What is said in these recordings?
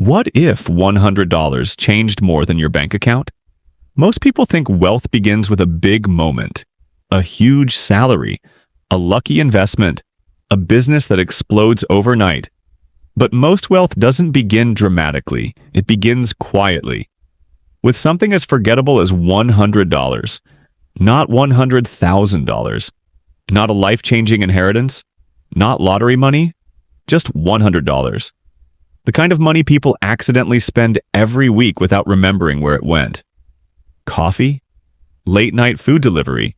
What if $100 changed more than your bank account? Most people think wealth begins with a big moment, a huge salary, a lucky investment, a business that explodes overnight. But most wealth doesn't begin dramatically. It begins quietly, with something as forgettable as $100, not $100,000, not a life-changing inheritance, not lottery money, just $100. The kind of money people accidentally spend every week without remembering where it went. Coffee? Late-night food delivery?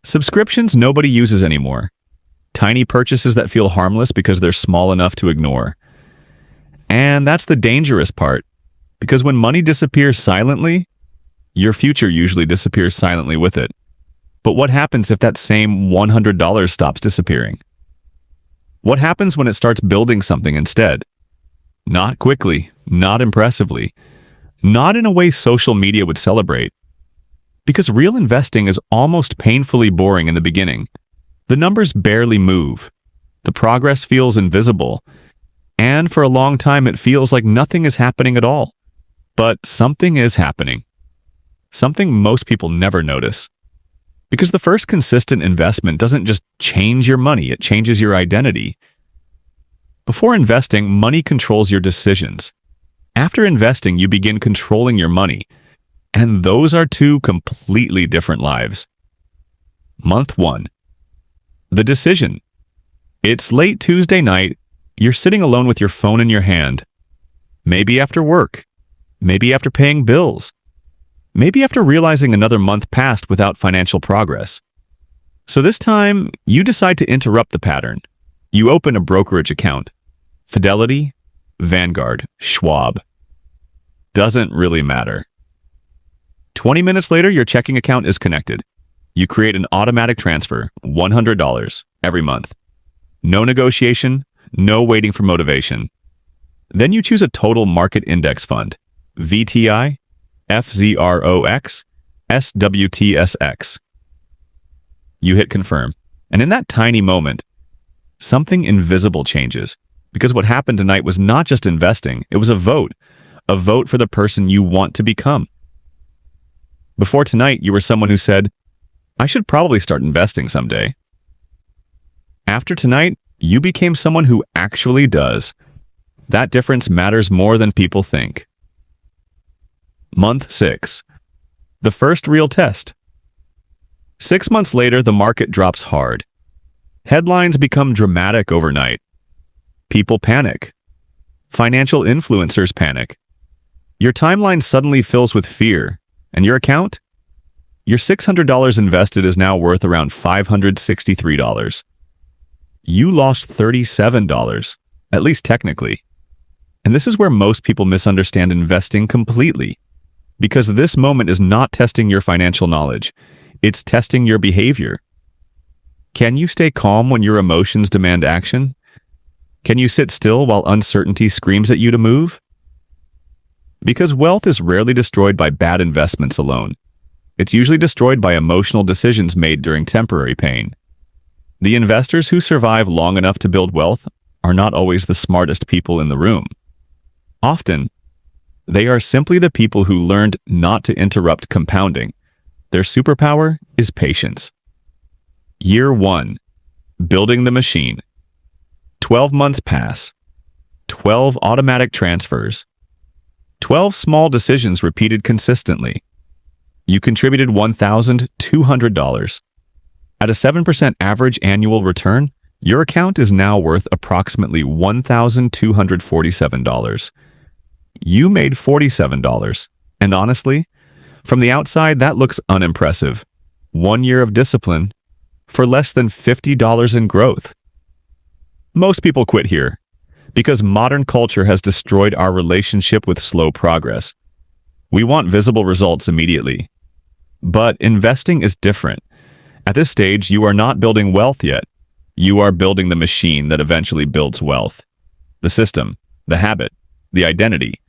Subscriptions nobody uses anymore. Tiny purchases that feel harmless because they're small enough to ignore. And that's the dangerous part, because when money disappears silently, your future usually disappears silently with it. But what happens if that same $100 stops disappearing? What happens when it starts building something instead? Not quickly, not impressively, not in a way social media would celebrate. Because real investing is almost painfully boring in the beginning. The numbers barely move. The progress feels invisible. And for a long time, it feels like nothing is happening at all. But something is happening. Something most people never notice. Because the first consistent investment doesn't just change your money, it changes your identity. Before investing, money controls your decisions. After investing, you begin controlling your money. And those are two completely different lives. Month 1. The decision. It's late Tuesday night. You're sitting alone with your phone in your hand. Maybe after work. Maybe after paying bills. Maybe after realizing another month passed without financial progress. So this time, you decide to interrupt the pattern. You open a brokerage account. Fidelity, Vanguard, Schwab. Doesn't really matter. 20 minutes later, your checking account is connected. You create an automatic transfer, $100, every month. No negotiation, no waiting for motivation. Then you choose a total market index fund, VTI, FZROX, SWTSX. You hit confirm, and in that tiny moment, something invisible changes. Because what happened tonight was not just investing, it was a vote for the person you want to become. Before tonight, you were someone who said, I should probably start investing someday. After tonight, you became someone who actually does. That difference matters more than people think. Month 6. The first real test. 6 months later, the market drops hard. Headlines become dramatic overnight. People panic. Financial influencers panic. Your timeline suddenly fills with fear, and your account? Your $600 invested is now worth around $563. You lost $37, at least technically. And this is where most people misunderstand investing completely. Because this moment is not testing your financial knowledge, it's testing your behavior. Can you stay calm when your emotions demand action? Can you sit still while uncertainty screams at you to move? Because wealth is rarely destroyed by bad investments alone. It's usually destroyed by emotional decisions made during temporary pain. The investors who survive long enough to build wealth are not always the smartest people in the room. Often, they are simply the people who learned not to interrupt compounding. Their superpower is patience. Year 1. Building the machine. 12 months pass. 12 automatic transfers. 12 small decisions repeated consistently. You contributed $1,200. At a 7% average annual return, your account is now worth approximately $1,247. You made $47. And honestly, from the outside, that looks unimpressive. 1 year of discipline for less than $50 in growth. Most people quit here because modern culture has destroyed our relationship with slow progress. We want visible results immediately. But investing is different. At this stage, you are not building wealth yet. You are building the machine that eventually builds wealth. The system, the habit, the identity.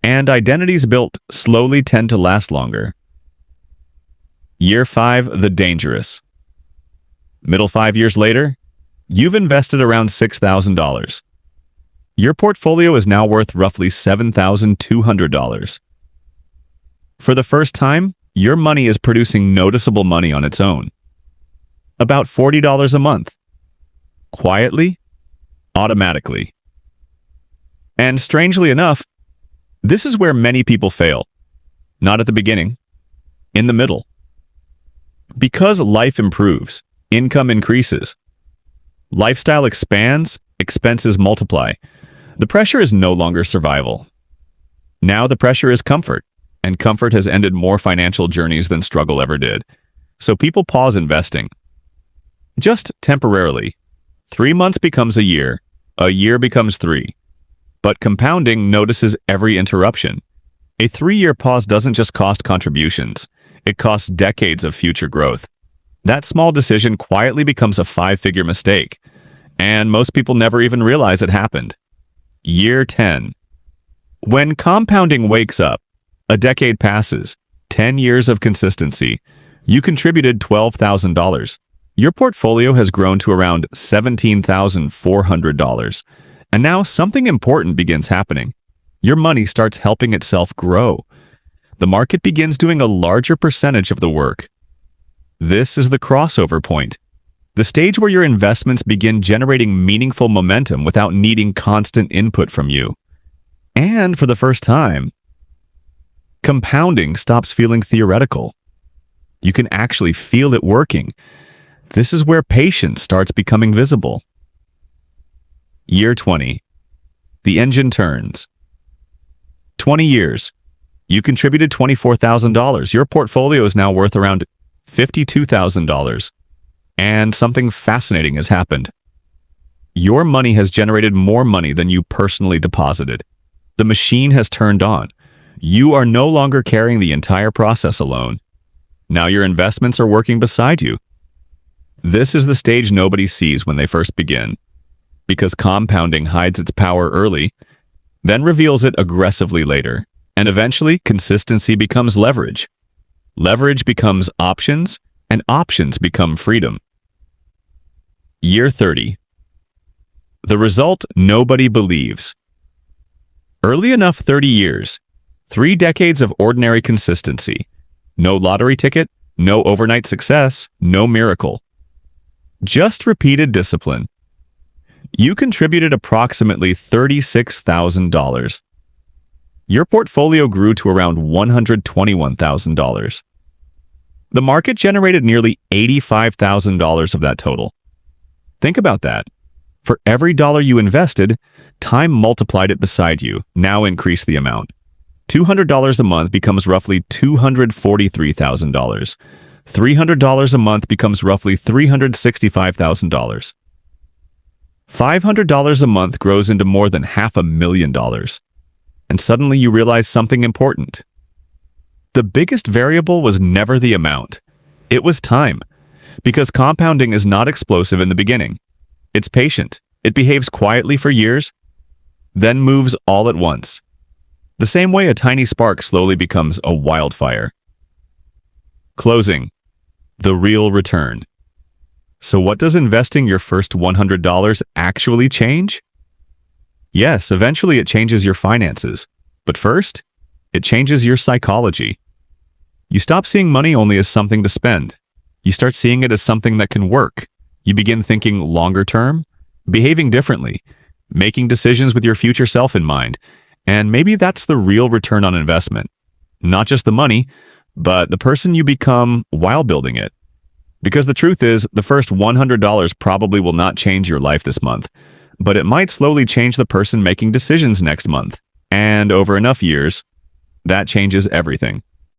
And identities built slowly tend to last longer. Year 5, the dangerous. Middle 5 years later, you've invested around $6,000. Your portfolio is now worth roughly $7,200. For the first time, your money is producing noticeable money on its own. About $40 a month. Quietly, automatically. And strangely enough, this is where many people fail. Not at the beginning, in the middle. Because life improves, income increases. Lifestyle expands, expenses multiply. The pressure is no longer survival. Now the pressure is comfort, and comfort has ended more financial journeys than struggle ever did. So people pause investing. Just temporarily. 3 months becomes a year becomes 3. But compounding notices every interruption. A 3-year pause doesn't just cost contributions, it costs decades of future growth. That small decision quietly becomes a 5-figure mistake, and most people never even realize it happened. Year 10. When compounding wakes up, a decade passes, 10 years of consistency. You contributed $12,000. Your portfolio has grown to around $17,400. And now something important begins happening. Your money starts helping itself grow. The market begins doing a larger percentage of the work. This is the crossover point. The stage where your investments begin generating meaningful momentum without needing constant input from you. And for the first time, compounding stops feeling theoretical. You can actually feel it working. This is where patience starts becoming visible. Year 20. The engine turns. 20 years. You contributed $24,000. Your portfolio is now worth around $52,000. And something fascinating has happened. Your money has generated more money than you personally deposited. The machine has turned on. You are no longer carrying the entire process alone. Now your investments are working beside you. This is the stage nobody sees when they first begin. Because compounding hides its power early, then reveals it aggressively later. And eventually, consistency becomes leverage. Leverage becomes options, and options become freedom. Year 30. The result nobody believes. Early enough 30 years. 3 decades of ordinary consistency. No lottery ticket, no overnight success, no miracle. Just repeated discipline. You contributed approximately $36,000. Your portfolio grew to around $121,000. The market generated nearly $85,000 of that total. Think about that. For every dollar you invested, time multiplied it beside you, now increase the amount. $200 a month becomes roughly $243,000. $300 a month becomes roughly $365,000. $500 a month grows into more than $500,000. And suddenly you realize something important. The biggest variable was never the amount. It was time. Because compounding is not explosive in the beginning. It's patient. It behaves quietly for years, then moves all at once. The same way a tiny spark slowly becomes a wildfire. Closing. The real return. So what does investing your first $100 actually change? Yes, eventually it changes your finances. But first, it changes your psychology. You stop seeing money only as something to spend. You start seeing it as something that can work. You begin thinking longer term, behaving differently, making decisions with your future self in mind. And maybe that's the real return on investment. Not just the money, but the person you become while building it. Because the truth is, the first $100 probably will not change your life this month, but it might slowly change the person making decisions next month. And over enough years, that changes everything.